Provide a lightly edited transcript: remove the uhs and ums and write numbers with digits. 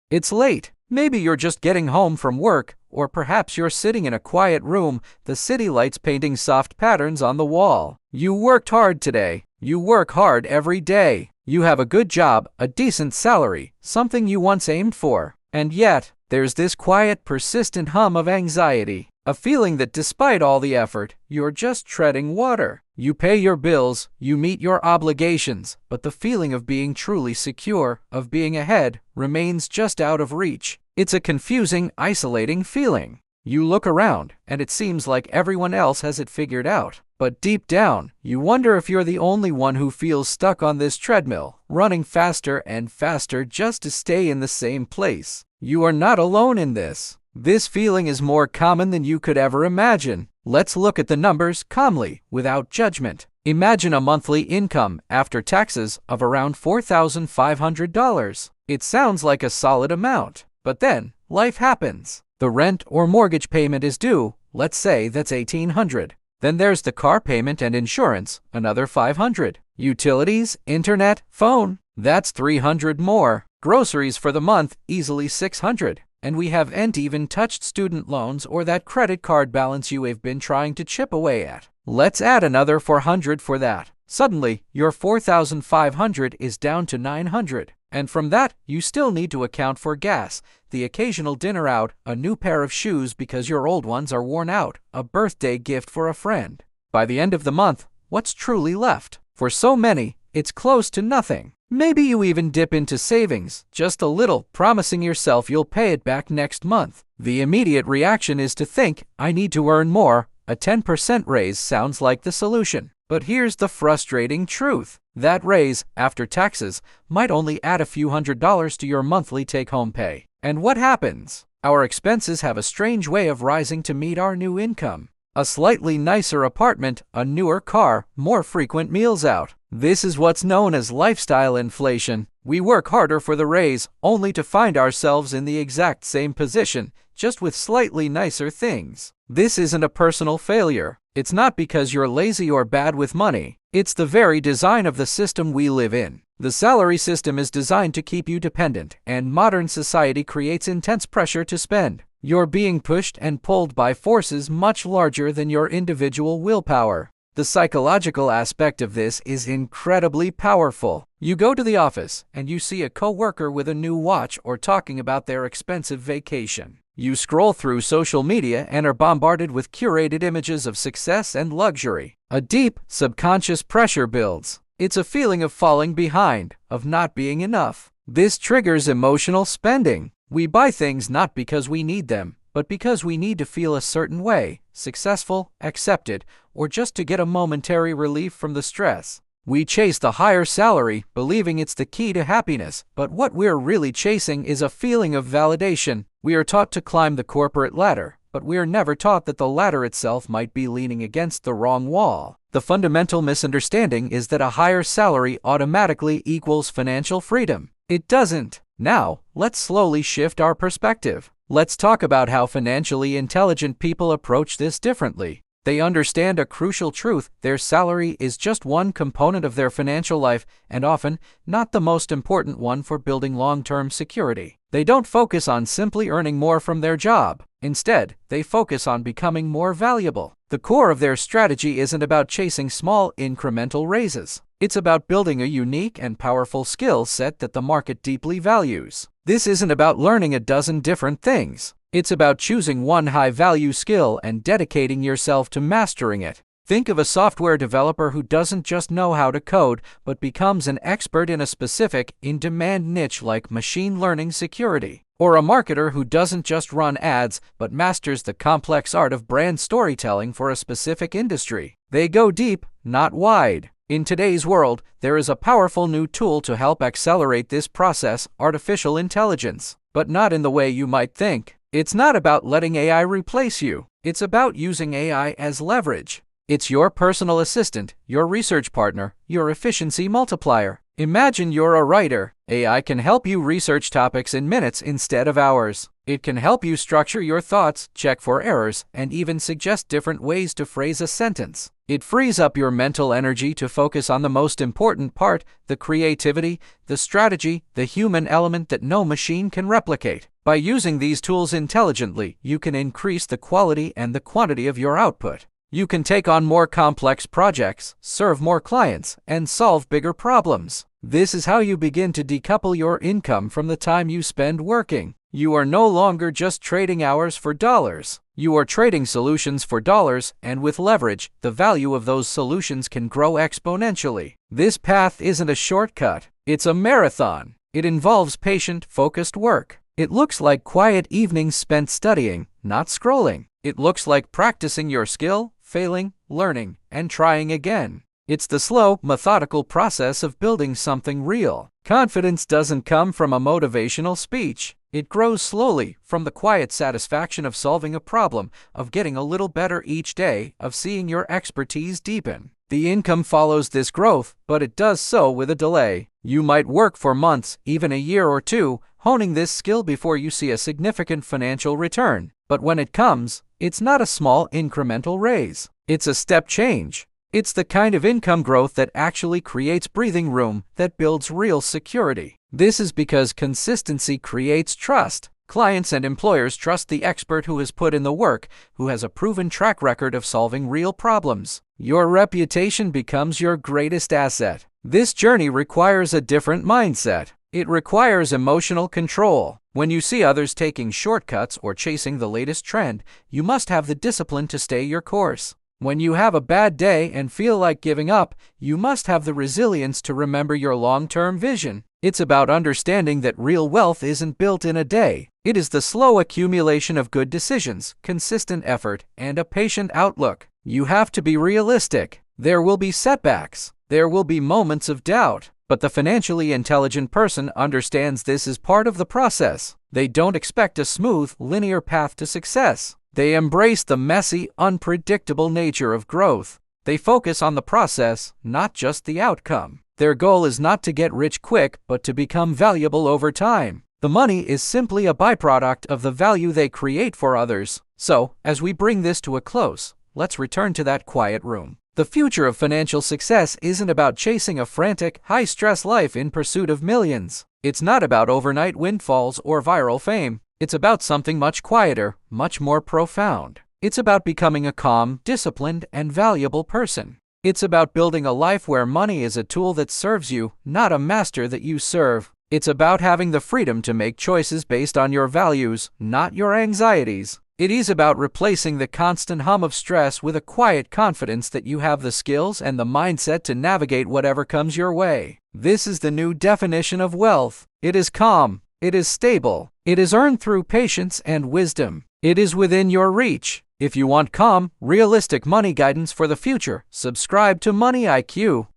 It's late. Maybe you're just getting home from work, or perhaps you're sitting in a quiet room, the city lights painting soft patterns on the wall. You worked hard today. You work hard every day. You have a good job, a decent salary, something you once aimed for. And yet, there's this quiet, persistent hum of anxiety, a feeling that despite all the effort, you're just treading water. You pay your bills, you meet your obligations, but the feeling of being truly secure, of being ahead, remains just out of reach. It's a confusing, isolating feeling. You look around, and it seems like everyone else has it figured out. But deep down, you wonder if you're the only one who feels stuck on this treadmill, running faster and faster just to stay in the same place. You are not alone in this. This feeling is more common than you could ever imagine. Let's look at the numbers calmly, without judgment. Imagine a monthly income, after taxes, of around $4,500. It sounds like a solid amount. But then, life happens. The rent or mortgage payment is due, let's say that's $1,800. Then there's the car payment and insurance, another $500. Utilities, internet, phone, that's $300 more. Groceries for the month, easily $600. And we haven't even touched student loans or that credit card balance you have been trying to chip away at. Let's add another $400 for that. Suddenly, your $4,500 is down to $900. And from that, you still need to account for gas, the occasional dinner out, a new pair of shoes because your old ones are worn out, a birthday gift for a friend. By the end of the month, what's truly left? For so many, it's close to nothing. Maybe you even dip into savings, just a little, promising yourself you'll pay it back next month. The immediate reaction is to think, I need to earn more. A 10% raise sounds like the solution. But here's the frustrating truth. That raise, after taxes, might only add a few $100s to your monthly take-home pay. And what happens? Our expenses have a strange way of rising to meet our new income. A slightly nicer apartment, a newer car, more frequent meals out. This is what's known as lifestyle inflation. We work harder for the raise, only to find ourselves in the exact same position, just with slightly nicer things. This isn't a personal failure. It's not because you're lazy or bad with money. It's the very design of the system we live in. The salary system is designed to keep you dependent, and modern society creates intense pressure to spend. You're being pushed and pulled by forces much larger than your individual willpower. The psychological aspect of this is incredibly powerful. You go to the office, and you see a coworker with a new watch or talking about their expensive vacation. You scroll through social media and are bombarded with curated images of success and luxury. A deep, subconscious pressure builds. It's a feeling of falling behind, of not being enough. This triggers emotional spending. We buy things not because we need them, but because we need to feel a certain way, successful, accepted, or just to get a momentary relief from the stress. We chase the higher salary, believing it's the key to happiness, but what we're really chasing is a feeling of validation. We are taught to climb the corporate ladder, but we are never taught that the ladder itself might be leaning against the wrong wall. The fundamental misunderstanding is that a higher salary automatically equals financial freedom. It doesn't. Now, let's slowly shift our perspective. Let's talk about how financially intelligent people approach this differently. They understand a crucial truth: their salary is just one component of their financial life, and often not the most important one for building long-term security. They don't focus on simply earning more from their job. Instead, they focus on becoming more valuable. The core of their strategy isn't about chasing small, incremental raises. It's about building a unique and powerful skill set that the market deeply values. This isn't about learning a dozen different things. It's about choosing one high-value skill and dedicating yourself to mastering it. Think of a software developer who doesn't just know how to code, but becomes an expert in a specific, in-demand niche like machine learning security. Or a marketer who doesn't just run ads, but masters the complex art of brand storytelling for a specific industry. They go deep, not wide. In today's world, there is a powerful new tool to help accelerate this process: artificial intelligence. But not in the way you might think. It's not about letting AI replace you. It's about using AI as leverage. It's your personal assistant, your research partner, your efficiency multiplier. Imagine you're a writer. AI can help you research topics in minutes instead of hours. It can help you structure your thoughts, check for errors, and even suggest different ways to phrase a sentence. It frees up your mental energy to focus on the most important part, the creativity, the strategy, the human element that no machine can replicate. By using these tools intelligently, you can increase the quality and the quantity of your output. You can take on more complex projects, serve more clients, and solve bigger problems. This is how you begin to decouple your income from the time you spend working. You are no longer just trading hours for dollars. You are trading solutions for dollars, and with leverage, the value of those solutions can grow exponentially. This path isn't a shortcut. It's a marathon. It involves patient, focused work. It looks like quiet evenings spent studying, not scrolling. It looks like practicing your skill, failing, learning, and trying again. It's the slow, methodical process of building something real. Confidence doesn't come from a motivational speech. It grows slowly from the quiet satisfaction of solving a problem, of getting a little better each day, of seeing your expertise deepen. The income follows this growth, but it does so with a delay. You might work for months, even a year or two, honing this skill before you see a significant financial return. But when it comes, it's not a small incremental raise. It's a step change. It's the kind of income growth that actually creates breathing room, that builds real security. This is because consistency creates trust. Clients and employers trust the expert who has put in the work, who has a proven track record of solving real problems. Your reputation becomes your greatest asset. This journey requires a different mindset. It requires emotional control. When you see others taking shortcuts or chasing the latest trend, you must have the discipline to stay your course. When you have a bad day and feel like giving up, you must have the resilience to remember your long-term vision. It's about understanding that real wealth isn't built in a day. It is the slow accumulation of good decisions, consistent effort, and a patient outlook. You have to be realistic. There will be setbacks. There will be moments of doubt. But the financially intelligent person understands this is part of the process. They don't expect a smooth, linear path to success. They embrace the messy, unpredictable nature of growth. They focus on the process, not just the outcome. Their goal is not to get rich quick, but to become valuable over time. The money is simply a byproduct of the value they create for others. So, as we bring this to a close, let's return to that quiet room. The future of financial success isn't about chasing a frantic, high-stress life in pursuit of millions. It's not about overnight windfalls or viral fame. It's about something much quieter, much more profound. It's about becoming a calm, disciplined, and valuable person. It's about building a life where money is a tool that serves you, not a master that you serve. It's about having the freedom to make choices based on your values, not your anxieties. It is about replacing the constant hum of stress with a quiet confidence that you have the skills and the mindset to navigate whatever comes your way. This is the new definition of wealth. It is calm. It is stable. It is earned through patience and wisdom. It is within your reach. If you want calm, realistic money guidance for the future, subscribe to Money IQ.